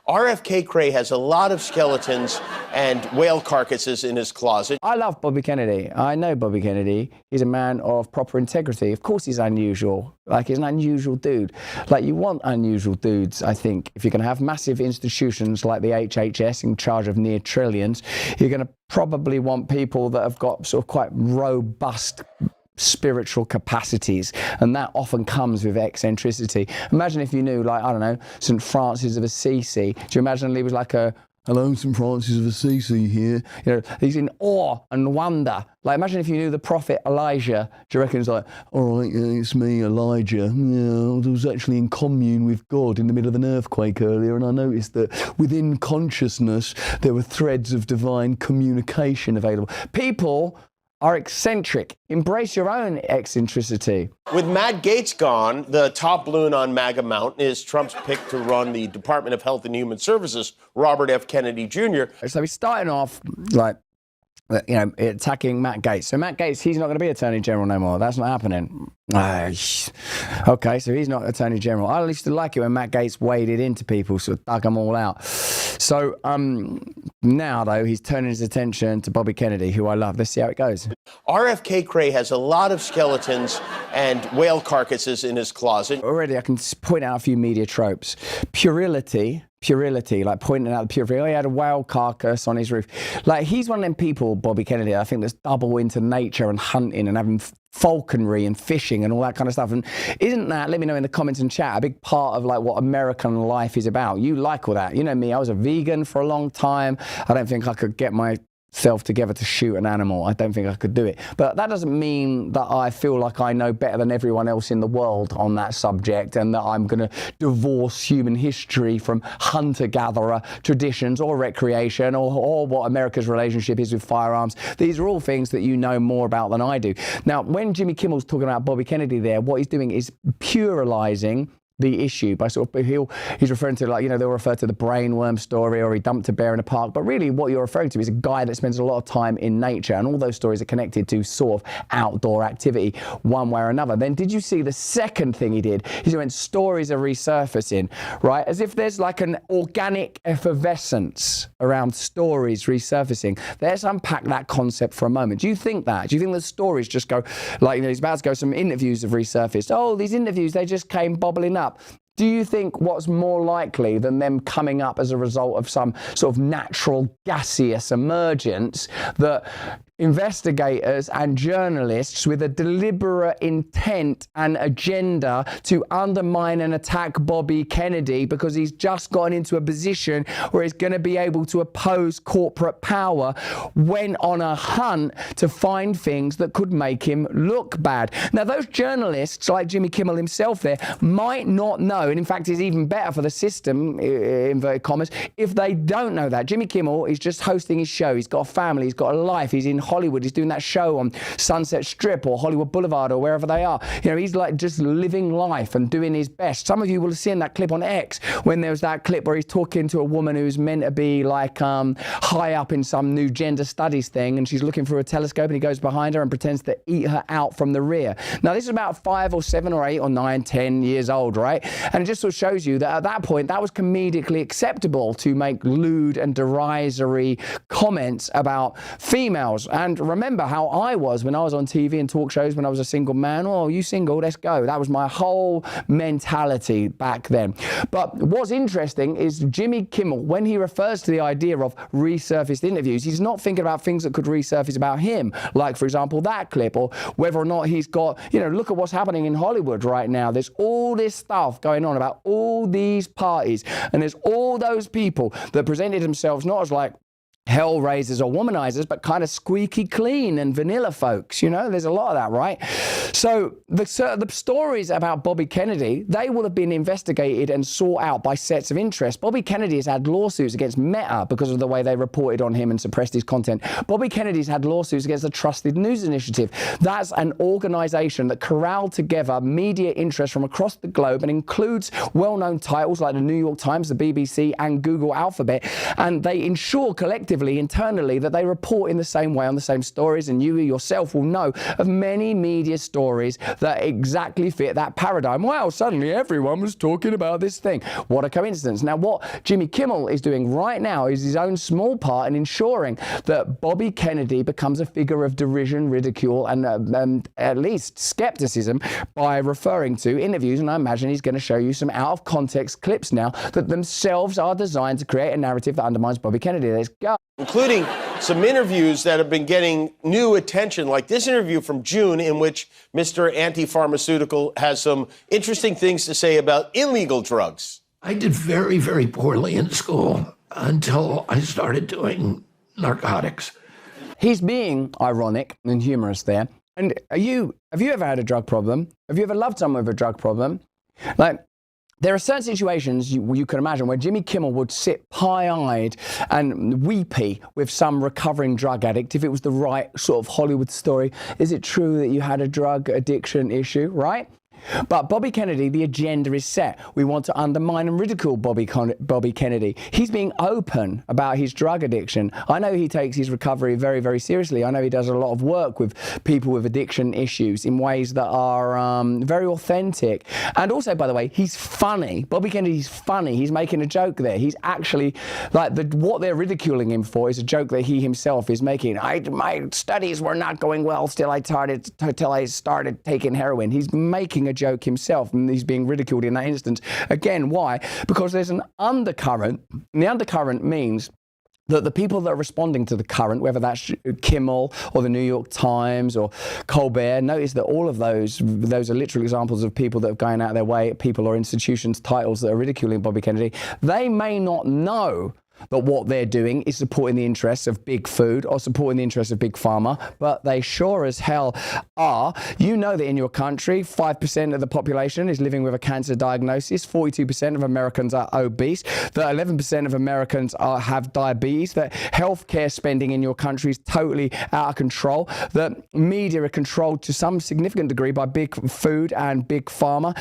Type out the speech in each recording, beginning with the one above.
RFK Cray has a lot of skeletons and whale carcasses in his closet. I love Bobby Kennedy. I know Bobby Kennedy. He's a man of proper integrity. Of course he's unusual. Like, he's an unusual dude. Like, you want unusual dudes, I think. If you're going to have massive institutions like the HHS in charge of near trillions, you're going to probably want people that have got sort of quite robust spiritual capacities, and that often comes with eccentricity. Imagine if you knew, like, I don't know, St. Francis of Assisi. Do you imagine he was like a, hello, St. Francis of Assisi here? You know, he's in awe and wonder. Like, imagine if you knew the prophet Elijah. Do you reckon it's like, all right, it's me, Elijah. Yeah, I was actually in commune with God in the middle of an earthquake earlier, and I noticed that within consciousness there were threads of divine communication available. People are eccentric. Embrace your own eccentricity. With Matt Gaetz gone, the top balloon on MAGA Mountain is Trump's pick to run the Department of Health and Human Services, Robert F. Kennedy Jr. So he's starting off like, you know, attacking Matt Gaetz. So Matt Gaetz, he's not going to be Attorney General no more. That's not happening. Okay, so he's not Attorney General. I used to like it when Matt Gaetz waded into people, sort of dug them all out. So now, though, he's turning his attention to Bobby Kennedy, who I love. Let's see how it goes. RFK Cray has a lot of skeletons and whale carcasses in his closet. Already, I can point out a few media tropes. Puerility, like pointing out the purity. Oh, he had a whale carcass on his roof. Like, he's one of them people, Bobby Kennedy, I think, that's double into nature and hunting and having falconry and fishing and all that kind of stuff. And isn't that, let me know in the comments and chat, a big part of like what American life is about? You like all that. You know me, I was a vegan for a long time. I don't think I could get myself together to shoot an animal. I don't think I could do it. But that doesn't mean that I feel like I know better than everyone else in the world on that subject, and that I'm going to divorce human history from hunter-gatherer traditions or recreation or what America's relationship is with firearms. These are all things that you know more about than I do. Now, when Jimmy Kimmel's talking about Bobby Kennedy there, what he's doing is pluralizing the issue by sort of, he's referring to, like, you know, they'll refer to the brainworm story, or he dumped a bear in a park, but really what you're referring to is a guy that spends a lot of time in nature, and all those stories are connected to sort of outdoor activity one way or another. Then did you see the second thing he did? He went, stories are resurfacing, right? As if there's like an organic effervescence around stories resurfacing. Let's unpack that concept for a moment. Do you think that? Do you think the stories just go, like, you know, he's about to go, some interviews have resurfaced. Oh, these interviews, they just came bobbling up. Do you think what's more likely than them coming up as a result of some sort of natural gaseous emergence, that investigators and journalists with a deliberate intent and agenda to undermine and attack Bobby Kennedy because he's just gotten into a position where he's going to be able to oppose corporate power, went on a hunt to find things that could make him look bad? Now, those journalists, like Jimmy Kimmel himself there, might not know, and in fact it's even better for the system, inverted commas, if they don't know that. Jimmy Kimmel is just hosting his show. He's got a family, he's got a life, he's in Hollywood, he's doing that show on Sunset Strip or Hollywood Boulevard or wherever they are. You know, he's like just living life and doing his best. Some of you will have seen that clip on X, when there was that clip where he's talking to a woman who's meant to be like high up in some new gender studies thing, and she's looking through a telescope, and he goes behind her and pretends to eat her out from the rear. Now, this is about 5 or 7 or 8 or 9, 10 years old, right? And it just sort of shows you that at that point, that was comedically acceptable to make lewd and derisory comments about females. And remember how I was when I was on TV and talk shows when I was a single man. Oh, you single? Let's go. That was my whole mentality back then. But what's interesting is Jimmy Kimmel, when he refers to the idea of resurfaced interviews, he's not thinking about things that could resurface about him, like, for example, that clip, or whether or not he's got, you know, look at what's happening in Hollywood right now. There's all this stuff going on about all these parties, and there's all those people that presented themselves not as like hellraisers or womanizers, but kind of squeaky clean and vanilla folks. You know, there's a lot of that, right? So the stories about Bobby Kennedy, they will have been investigated and sought out by sets of interest. Bobby Kennedy has had lawsuits against Meta because of the way they reported on him and suppressed his content. Bobby Kennedy's had lawsuits against the Trusted News Initiative. That's an organization that corralled together media interests from across the globe and includes well-known titles like the New York Times, the BBC, and Google Alphabet, and they ensure collectively collectively, internally, that they report in the same way on the same stories, and you yourself will know of many media stories that exactly fit that paradigm. Wow, suddenly everyone was talking about this thing. What a coincidence. Now, what Jimmy Kimmel is doing right now is his own small part in ensuring that Bobby Kennedy becomes a figure of derision, ridicule, and at least skepticism by referring to interviews, and I imagine he's going to show you some out-of-context clips now that themselves are designed to create a narrative that undermines Bobby Kennedy. Let's go. Including some interviews that have been getting new attention, like this interview from June in which Mr. Anti-Pharmaceutical has some interesting things to say about illegal drugs. I did very, very poorly in school until I started doing narcotics. He's being ironic and humorous there. And have you ever had a drug problem? Have you ever loved someone with a drug problem? Like, there are certain situations you can imagine where Jimmy Kimmel would sit pie-eyed and weepy with some recovering drug addict if it was the right sort of Hollywood story. Is it true that you had a drug addiction issue, right? But Bobby Kennedy, the agenda is set. We want to undermine and ridicule Bobby Kennedy. He's being open about his drug addiction. I know he takes his recovery very, very seriously. I know he does a lot of work with people with addiction issues in ways that are very authentic. And also, by the way, he's funny. Bobby Kennedy's funny. He's making a joke there. He's actually, like, what they're ridiculing him for is a joke that he himself is making. My studies were not going well till I started taking heroin. He's making a joke himself, and he's being ridiculed in that instance. Again, why? Because there's an undercurrent, and the undercurrent means that the people that are responding to the current, whether that's Kimmel or the New York Times or Colbert, notice that all of those are literal examples of people that are going out of their way, people or institutions, titles that are ridiculing Bobby Kennedy. They may not know that what they're doing is supporting the interests of big food or supporting the interests of big pharma, but they sure as hell are. You know that in your country, 5% of the population is living with a cancer diagnosis, 42% of Americans are obese, that 11% of Americans have diabetes, that healthcare spending in your country is totally out of control, that media are controlled to some significant degree by big food and big pharma.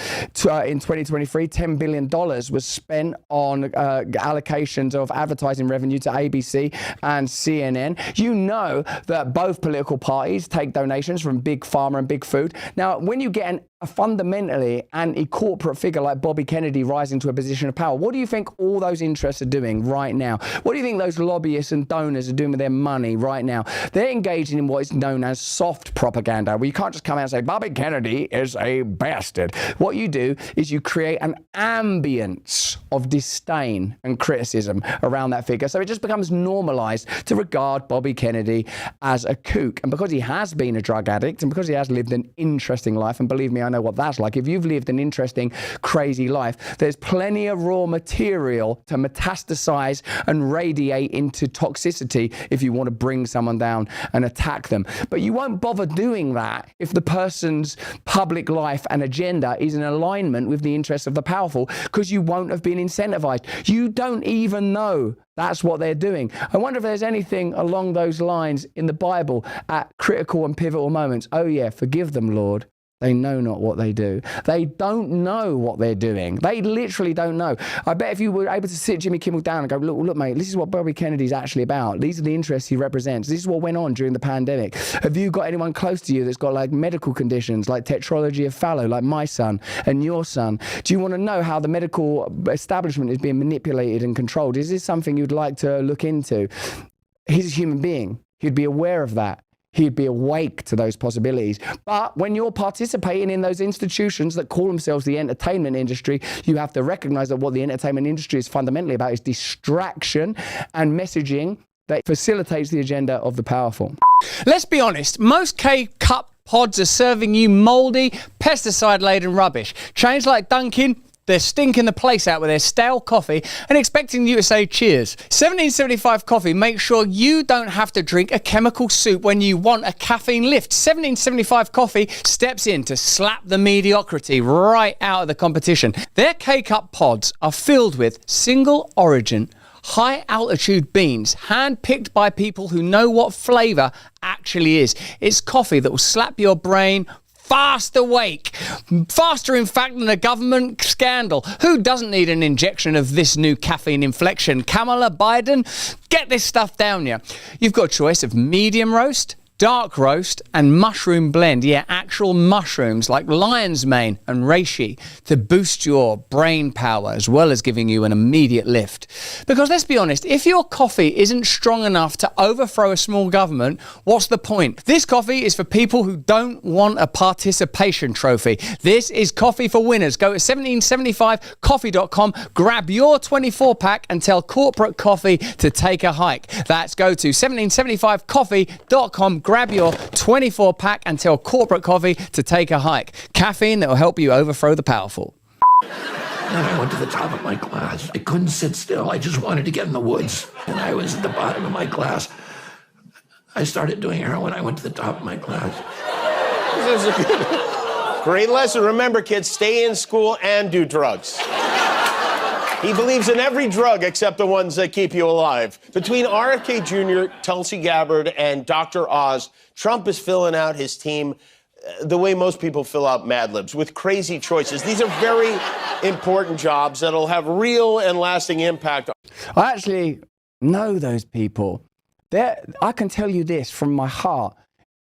In 2023, $10 billion was spent on allocations of advertising revenue to ABC and CNN. You know that both political parties take donations from big pharma and big food. Now, when you get a fundamentally anti-corporate figure like Bobby Kennedy rising to a position of power, what do you think all those interests are doing right now? What do you think those lobbyists and donors are doing with their money right now? They're engaging in what is known as soft propaganda, where you can't just come out and say, Bobby Kennedy is a bastard. What you do is you create an ambience of disdain and criticism around that figure. So it just becomes normalized to regard Bobby Kennedy as a kook. And because he has been a drug addict and because he has lived an interesting life, and believe me, I know what that's like. If you've lived an interesting, crazy life, there's plenty of raw material to metastasize and radiate into toxicity if you want to bring someone down and attack them. But you won't bother doing that if the person's public life and agenda is in alignment with the interests of the powerful, because you won't have been incentivized. You don't even know that's what they're doing. I wonder if there's anything along those lines in the Bible at critical and pivotal moments. Oh yeah, forgive them, Lord. They know not what they do. They don't know what they're doing. They literally don't know. I bet if you were able to sit Jimmy Kimmel down and go, look, mate, this is what Bobby Kennedy's actually about. These are the interests he represents. This is what went on during the pandemic. Have you got anyone close to you that's got like medical conditions, like tetralogy of Fallot, like my son and your son? Do you want to know how the medical establishment is being manipulated and controlled? Is this something you'd like to look into? He's a human being. He'd be aware of that. He'd be awake to those possibilities. But when you're participating in those institutions that call themselves the entertainment industry, you have to recognize that what the entertainment industry is fundamentally about is distraction and messaging that facilitates the agenda of the powerful. Let's be honest, most K-Cup pods are serving you mouldy, pesticide-laden rubbish. Chains like Dunkin', they're stinking the place out with their stale coffee and expecting you to say cheers. 1775 Coffee makes sure you don't have to drink a chemical soup when you want a caffeine lift. 1775 Coffee steps in to slap the mediocrity right out of the competition. Their K-Cup pods are filled with single origin, high altitude beans, hand-picked by people who know what flavour actually is. It's coffee that will slap your brain fast awake. Faster, in fact, than a government scandal. Who doesn't need an injection of this new caffeine inflection? Kamala Biden? Get this stuff down you. You've got a choice of medium roast, dark roast and mushroom blend. Yeah, actual mushrooms like lion's mane and reishi to boost your brain power as well as giving you an immediate lift. Because let's be honest, if your coffee isn't strong enough to overthrow a small government, what's the point? This coffee is for people who don't want a participation trophy. This is coffee for winners. Go to 1775coffee.com, grab your 24-pack and tell Corporate Coffee to take a hike. That's go to 1775coffee.com, grab your 24-pack and tell Corporate Coffee to take a hike. Caffeine that will help you overthrow the powerful. Then I went to the top of my class. I couldn't sit still. I just wanted to get in the woods. And I was at the bottom of my class. I started doing heroin. I went to the top of my class. This is a great lesson. Remember, kids, stay in school and do drugs. He believes in every drug except the ones that keep you alive. Between RFK Jr., Tulsi Gabbard, and Dr. Oz, Trump is filling out his team the way most people fill out Mad Libs, with crazy choices. These are very important jobs that'll have real and lasting impact. I actually know those people. I can tell you this from my heart.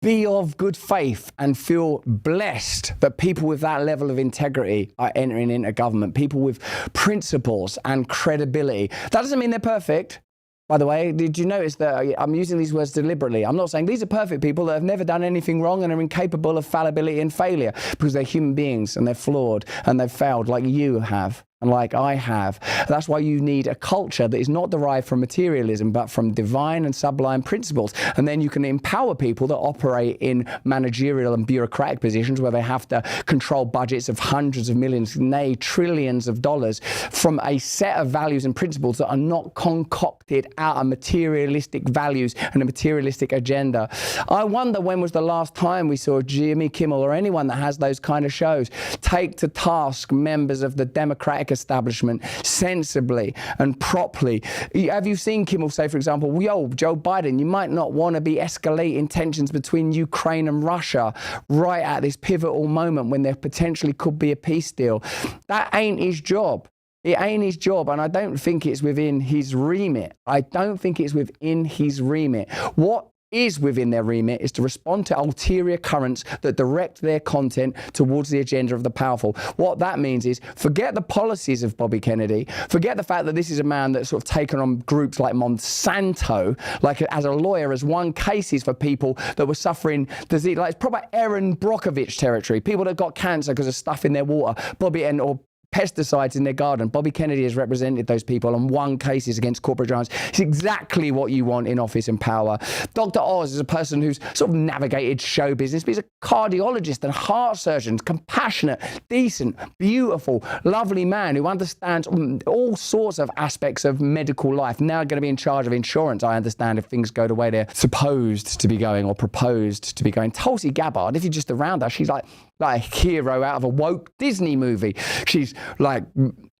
Be of good faith and feel blessed that people with that level of integrity are entering into government. People with principles and credibility. That doesn't mean they're perfect. By the way, did you notice that I'm using these words deliberately? I'm not saying these are perfect people that have never done anything wrong and are incapable of fallibility and failure, because they're human beings and they're flawed and they've failed like you have. And like I have. That's why you need a culture that is not derived from materialism, but from divine and sublime principles. And then you can empower people that operate in managerial and bureaucratic positions where they have to control budgets of hundreds of millions, nay, trillions of dollars from a set of values and principles that are not concocted out of materialistic values and a materialistic agenda. I wonder when was the last time we saw Jimmy Kimmel or anyone that has those kind of shows take to task members of the Democratic establishment sensibly and properly. Have you seen Kimmel say, for example, yo, Joe Biden, you might not want to be escalating tensions between Ukraine and Russia right at this pivotal moment when there potentially could be a peace deal? That ain't his job. It ain't his job, and I don't think it's within his remit. I don't think it's within his remit. What is within their remit is to respond to ulterior currents that direct their content towards the agenda of the powerful. What that means is forget the policies of Bobby Kennedy, forget the fact that this is a man that's sort of taken on groups like Monsanto, like as a lawyer, has won cases for people that were suffering disease, like it's proper Erin Brockovich territory, people that got cancer because of stuff in their water, or pesticides in their garden. Bobby Kennedy has represented those people and won cases against corporate giants. It's exactly what you want in office and power. Dr. Oz is a person who's sort of navigated show business, but he's a cardiologist and heart surgeon, compassionate, decent, beautiful, lovely man who understands all sorts of aspects of medical life. Now going to be in charge of insurance, I understand, if things go the way they're supposed to be going or proposed to be going. Tulsi Gabbard, if you're just around her, she's like a hero out of a woke Disney movie. She's like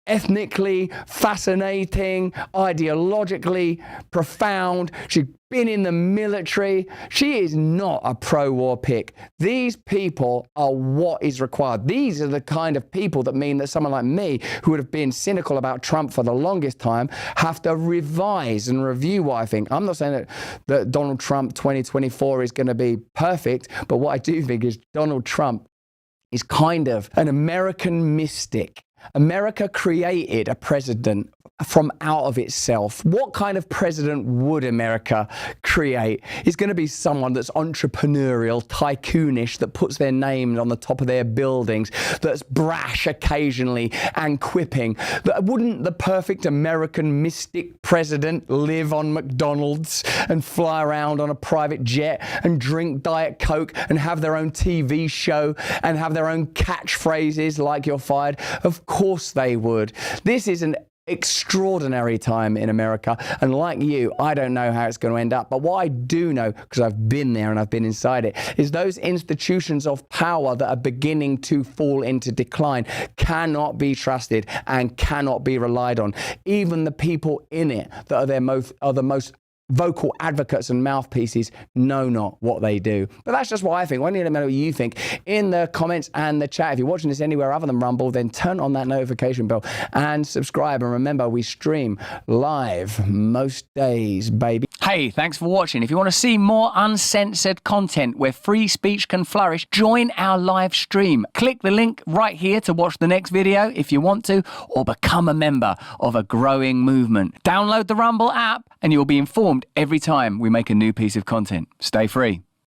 ethnically fascinating, ideologically profound. She's been in the military. She is not a pro-war pick. These people are what is required. These are the kind of people that mean that someone like me, who would have been cynical about Trump for the longest time, have to revise and review what I think. I'm not saying that Donald Trump 2024 is going to be perfect, but what I do think is Donald Trump is kind of an American mystic. America created a president from out of itself. What kind of president would America create? It's going to be someone that's entrepreneurial, tycoonish, that puts their name on the top of their buildings, that's brash occasionally and quipping. Wouldn't the perfect American mystic president live on McDonald's and fly around on a private jet and drink Diet Coke and have their own TV show and have their own catchphrases like "you're fired"? Of course they would. This is an extraordinary time in America, and like you, I don't know how it's going to end up, but what I do know, because I've been there and I've been inside it, is those institutions of power that are beginning to fall into decline cannot be trusted and cannot be relied on. Even the people in it that are the most vocal advocates and mouthpieces know not what they do. But that's just what I think. I need to know what you think in the comments and the chat. If you're watching this anywhere other than Rumble, then turn on that notification bell and subscribe. And remember, we stream live most days, baby. Hey, thanks for watching. If you want to see more uncensored content where free speech can flourish, join our live stream. Click the link right here to watch the next video if you want to, or become a member of a growing movement. Download the Rumble app and you'll be informed every time we make a new piece of content. Stay free.